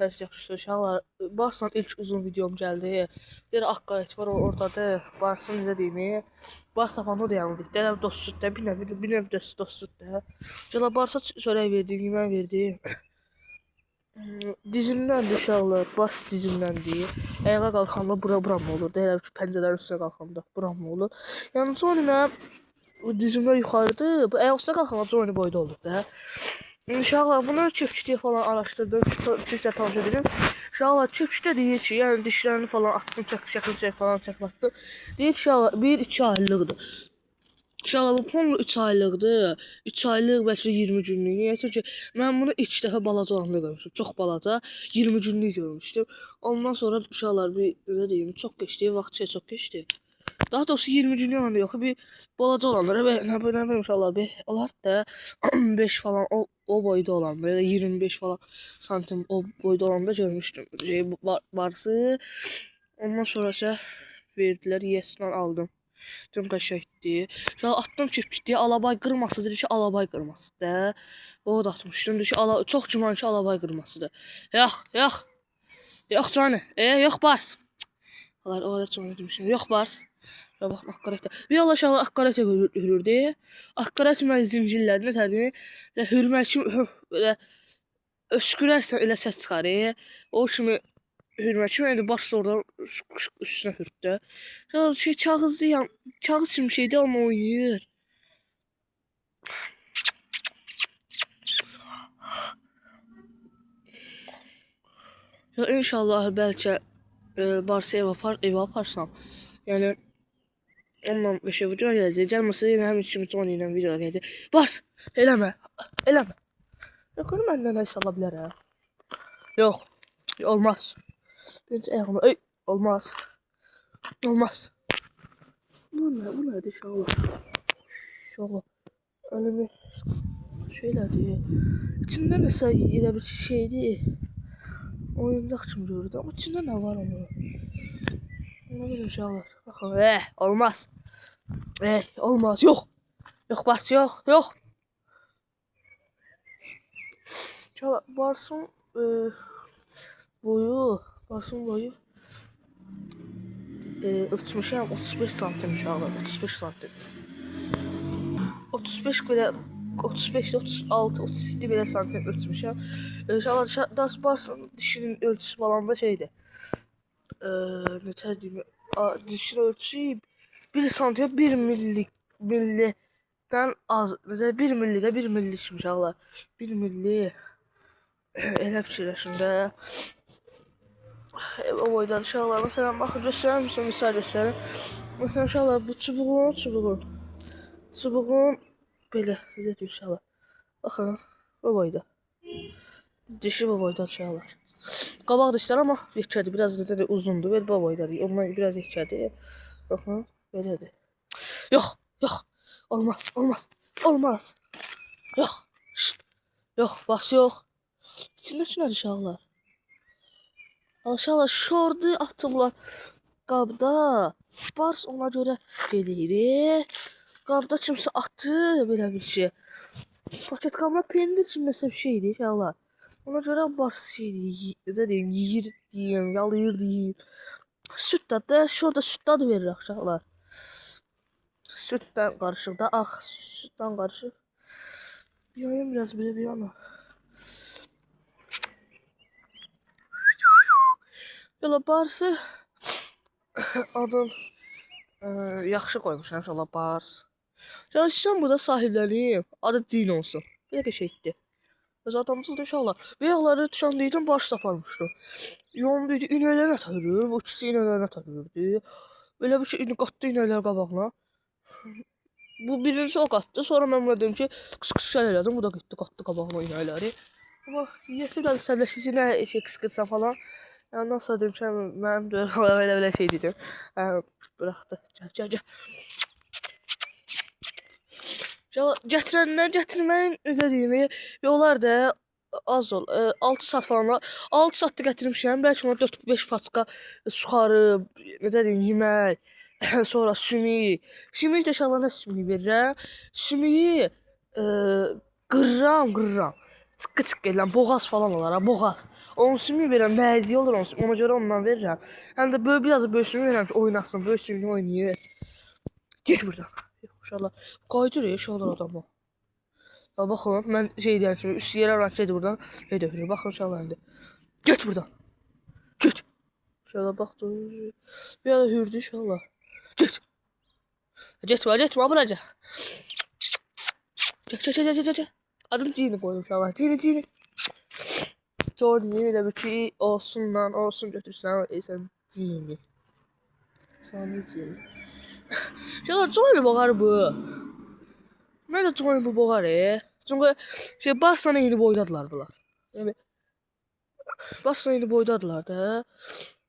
Ters yaxşı uşaqlar. Barsın ilk uzun videom gəldi. Bir haqqayət var oradadır. Barsın izlədiyimi. Bars tapanda da yanıldık. Dələ dostluq da bir növ dostluq da. Gələ Barsa çörək verdim, yemək verdim. Dizimdən uşaqlar, baş dizimdəndir. Ayağa qalxanda buram olur. Deyirəm ki, pəncələrin üstünə qalxanda buram olur. Yəni sonra mənim dizimdən yuxarıdır. Bu ayaq üstə qalxanda Johnny boyda olur da. Uşaqlar bunu çöpçüyə falan araşdırdım, çöpçüyə tanış edirəm. Uşaqlar çöpçüdə deyir ki, yəni dişlərini falan atdım, şəkil falan çəkmətdim. Deyir ki, uşaqlar 1-2 aylıqdır. Uşaqlar bu pomlu 3 aylıqdır. 3 aylıq bəlkə 20 günlük. Niyə? Çünki mən bunu ilk dəfə balaca olanda görmüşdüm. Çox balaca, 20 günlük görmüşdüm. Ondan sonra uşaqlar bir nə deyim, çox keçdi, vaxt çox keçdi. Daha doğrusu 20 günlük olanda yox, bir balaca olanlara nə bilim uşaqlar bir olar da 5 falan o boyda olanda ya da 25 falan santim o boyda olanda görmüşdüm. Varsı. Ondan sonra isə verdilər, yesdən aldım. Tüm qəşəngdir. Ya atdım çiftçiyə alabay qırması dedi ki, alabay qırması da. O da atmışdım. Dedi ki, çox güman ki, alabay qırmasıdır. Yox. Yox canı. Yox bars. Onlar o da canı demişəm. Yox bars. Ya bax haqqarətə. Bir Allah şahlı haqqarətə hürürdü. Haqqarət mən zimcillədi. Nə tərəfini? Hürmək kimi belə öskürərsən elə səs çıxarır. O kimi hürmək kimi indi baş oradan üstünə hürdü. Ya şey kağızdı, kağız kimi şeydə onu oynayır. Ya inşallah bəlkə Barsa ev aparsam. Yəni onunla 5 video gələcək. Gəlməsə yenə həmin kimi Johnny ilə video gələcək. Bars, eləmə. Ya görüm məndən nə sala bilər ha? Yox, olmaz. Birinci ayağıma, olmaz. Bu nədir inşallah? İnşallah. Önümü şeylərdir. İçində nəsə elə bir şeydir. Oyuncaq kimi görürdü ama içində nə var onu? Ona bir inşallah. Baxın, olmaz. Olmaz, yox. Yox Bars, yox. İnşallah Barsın boyu ölçmüşəm 35 santim inşallah, 35 santim. 35 belə 35, 36, 37 belə santim ölçmüşəm. İnşallah Barsın dişinin ölçüsü falan da şeydir. Neçə deyim? Dişinin ölçüsü 1 santim 1 millidən az. Necə 1 millidə 1 millilik inşallah. 1 milli elə fikirləşim də. O boyda inşallah. Məsələn, baxın göstərəm sizə misal göstərim. Məsələn, inşallah bu çubuğun belə necə deyim inşallah. Baxın, bu boyda. Dişi bu boyda inşallah. Qabaq dişlər amma yekədir, biraz da uzundur, belə bu boydadır. Ondan biraz yekədir. Baxın, belədir. Yox. Olmaz. Yox, Bars yox. İçindəki nədir uşaqlar? Uşaqlar şordu atıblar qabda. Bars ona görə gedir. Qabda kimsə atı belə bir şey. Paket qabda pendir kimi nəsə bir şeydir uşaqlar. Ona görə Bars şeydir, nə deyim, yeyir deyim, yalayır deyim. Süd də, şurada süd dadı verir uşaqlar. Süddən qarışıq da, süddən qarışıq. Bir ayım biraz belə bir yana. Belə Barsı adın yaxşı qoymuşam inşallah Bars. Yəni istəyirəm burada sahibləneyim, adı Din olsun. Belə qəşəngdir. Öz adamcıldır inşallah. Bəyaqları düşəndiydim baş taparmışdı. Yolundaydı, inəklər atırır, bu ikisi inəklər atırırdı. Belə bir şey qatdı inəklər qabağına. Bu birincisi o qatdı, sonra mən buna dedim ki, qıs elədim, bu da qatdı qabağına inəkləri. Amma yesi biraz səbləşici nə qıs falan. Ondan sonra dedim ki, mənim də elə şey dedim. Bıraxdı. Gəl. Gətirənlər gətirməyin necə deyim, yollar da az ol. 6 saat falan var. 6 saatda gətirmişəm. Bəlkə ona 4-5 paçka suxarı, necə deyim, yemək, sonra sümük. Sümük də inşallah nə sümük verirəm. Sümüyü qırıram. Çıqqı çıqqı edirəm. Boğaz falan olar ha, boğaz. Onun sümüyü verirəm, nəziyi olur onun sümüyü. Ona görə ondan verirəm. Həm də böyle biraz da böyük sümüyü verirəm ki, oynasın. Böyük sümüyü oynayır. Get buradan. Yox, uşaqlar. Qaydır ya, uşaqlar adamı. Ya baxın, mən şey deyəm kimi, üst yerə rank gedir buradan. Hey dövürür. Baxın uşaqlar indi. Get buradan. Get. Uşaqlar bax dur. Bir ara hürdü uşaqlar. Get. Getmə, getmə buraca. Get. Adını Cini koydum uşaqlar. Cini. Jordan yine de bir ki olsun götürsən sən Cini. Sani Cini. Uşaqlar Jordan boğar bu. Mən də Jordan bu boğar Çünkü şey Barcelona yeni boydadılar bunlar. Yani Barcelona yeni boydadılar da.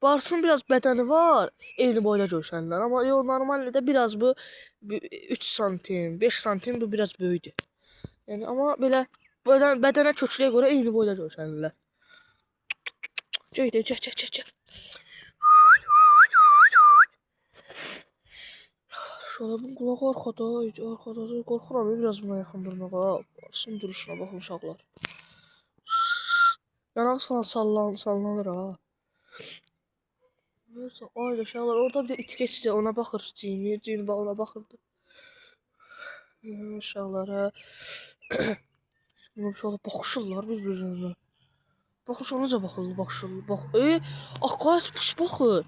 Bars'ın biraz bədəni var, eyni boyda görüşənlər. Amma normalde biraz bu 3 santim, 5 santim bu biraz böyüdü. Yani ama böyle bədənə köçürəyə görə eyni boyda görüşənlər. Çək. Şöyle bu qulağı arkadadır. Qorxuram biraz buna yaxın durmağa. Barsın duruşuna baxın uşaqlar. Yanaq falan sallanır ha. Neyse ayda uşaqlar orada bir de it keçdi ona baxır. Cini bax ona baxırdı. Uşaqlar ha. Uşaqlar baxışırlar bir-birinə. Baxışınca baxırlar. Bax. Aqayət pis baxır.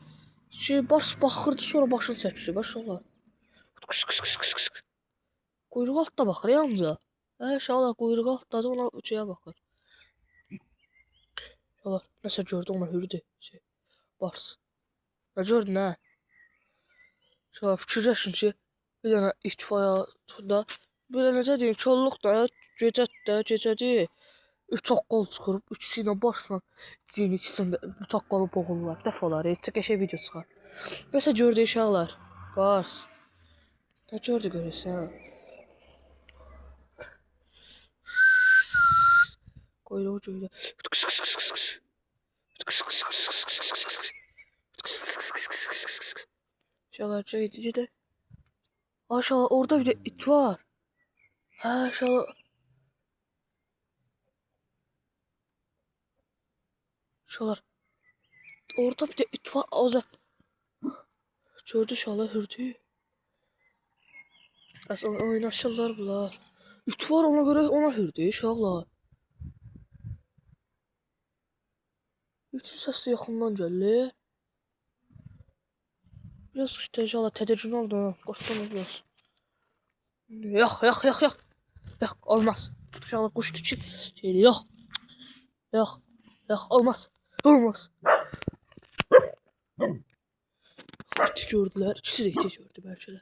Baxırdı sonra başını çəkdi. Uşaqlar. Kış. Quyruq altda baxır yalnızca. Uşaqlar quyruq altdadır ona şeyə baxır. Uşaqlar nəsə gördü ona hürdü. Bars. Nə gördün hə? Uşaqlar fikirləşin ki bir dənə itfaya böyle necə deyim çolluq da gecədir. 3 haqqal çıxırıb, ikisi ilə başla Cini ikisində haqqalı boğulurlar. Dəf olar, heç qəşəng video çıxar. Nəsə gördü uşaqlar. Bars. Nə gördü görürsən? Quyruğu gördü. Uşaqlar gedir. Aşağı orada bir de it var. Ha aşağı. Uşaqlar. Orada bir de it var. Ağzı. Gördü uşaqlar hürdü. Aslında oynaşırlar bunlar. İt var ona göre ona hürdü uşaqlar. İtin səsi yaxından gəlir. Biraz inşallah tedirgin oldum. Qorxdum biraz. Yox, olmaz. İnşallah quşdu ki, yox. Olmaz. İti gördülər. İkisi də iti gördü bəlkə də.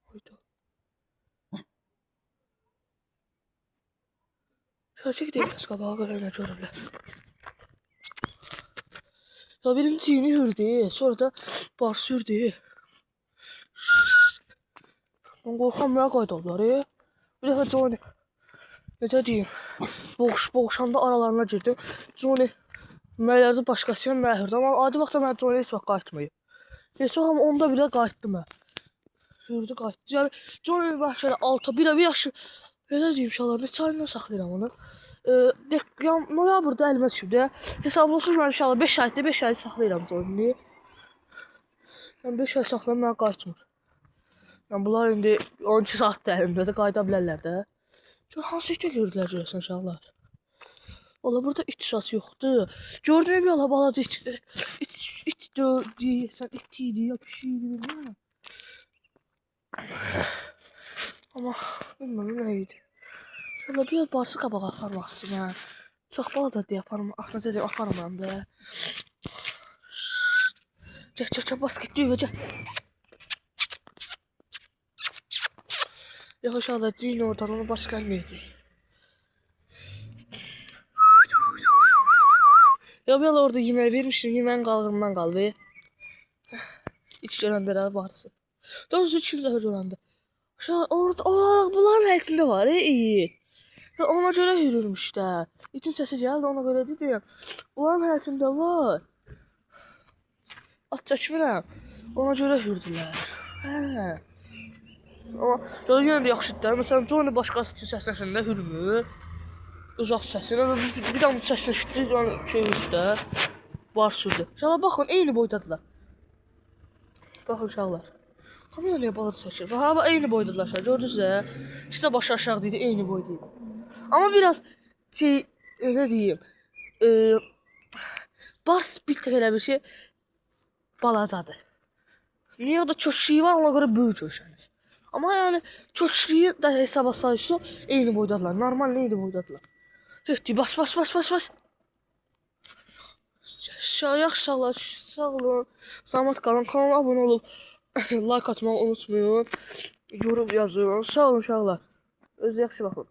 Hayda. Şöyle gideyim biraz qabağa görə nə görürlər. Ya birinci Cini hürdü, sonra da Bars hürdü. Ben qorxam mənə qaydadılar. Bir dəfə Johnny necə deyim, boğuşanda aralarına girdim. Johnny məylərdə başqasıyla mən hürdü. Amma adi vaxtda mən Johnny heç vaxt qayıtmayıb. Heç vaxt amma onda bile qayıtdım mən. Hürdü qayıtdı. Yəni Johnny bəlkə 1 yaşı necə deyim uşaqlar, neçə ayından saxlayıram onu. Noyabrda əlimə düşüb də. Hesablasız mən inşallah 5 ay saxlayıram Johnny. Yəni 5 ay saxlayam mənə qayıtmır. Yəni bunlar indi 12 saatdır əlimdə də qayıda bilərlər də. Çünki hansı işdə gördülər görəsən uşaqlar. Valla burada itisas yoxdur. Gördüyüm bir ala balaca it dövdü, sən it idi ya pişik idi bilməm. Amma bilməm nə idi. Valla bir barsı qabağa aparmaq istəyirəm. Çox balaca deyə aparım mən də. Gəl basket düyüvəcə. Yox uşaqlar Cini oradan onu baş gəlməyəcək. Ya bir orada yemək vermişdim, yeməyin qalğından qaldı. İç görəndə də barsı. Doğrusu 2 il də görəndə. Orada bunların həyətində var it. Ona görə hürürmüşlər. İtin səsi gəldi ona görə dedim. Onların həyətində var. At çəkmirəm. Ona görə hürdülər. Hə. Amma görə yenə də yaxşıdır. Məsələn, Johnny başqası üçün səsləşəndə hürmür. Uzaq səsinə bir dənə səsləşdi, yəni şey üstdə. Var sözü. Uşaqlar baxın, eyni boydadılar. Baxın uşaqlar. Kamera niyə balaca çəkir? Bax, eyni boydadılar uşaqlar. Gördünüz də? İkisi də başı aşağı idi, eyni boyda idi. Amma biraz şey, nə deyim, bars bir tık elə bir şey balacadır. Niyə o da köçlüyü var, ona görə böyük köçənir. Amma yəni köçlüyü də hesaba sayısı eyni boydadılar. Normal eyni boydadılar. Getdi, bas. Yaxşı uşaqlar, sağ olun. Salamat qalın. Kanala abunə olub like atmağı unutmayın. Yorum yazın. Sağ olun uşaqlar. Özünüzə yaxşı baxın.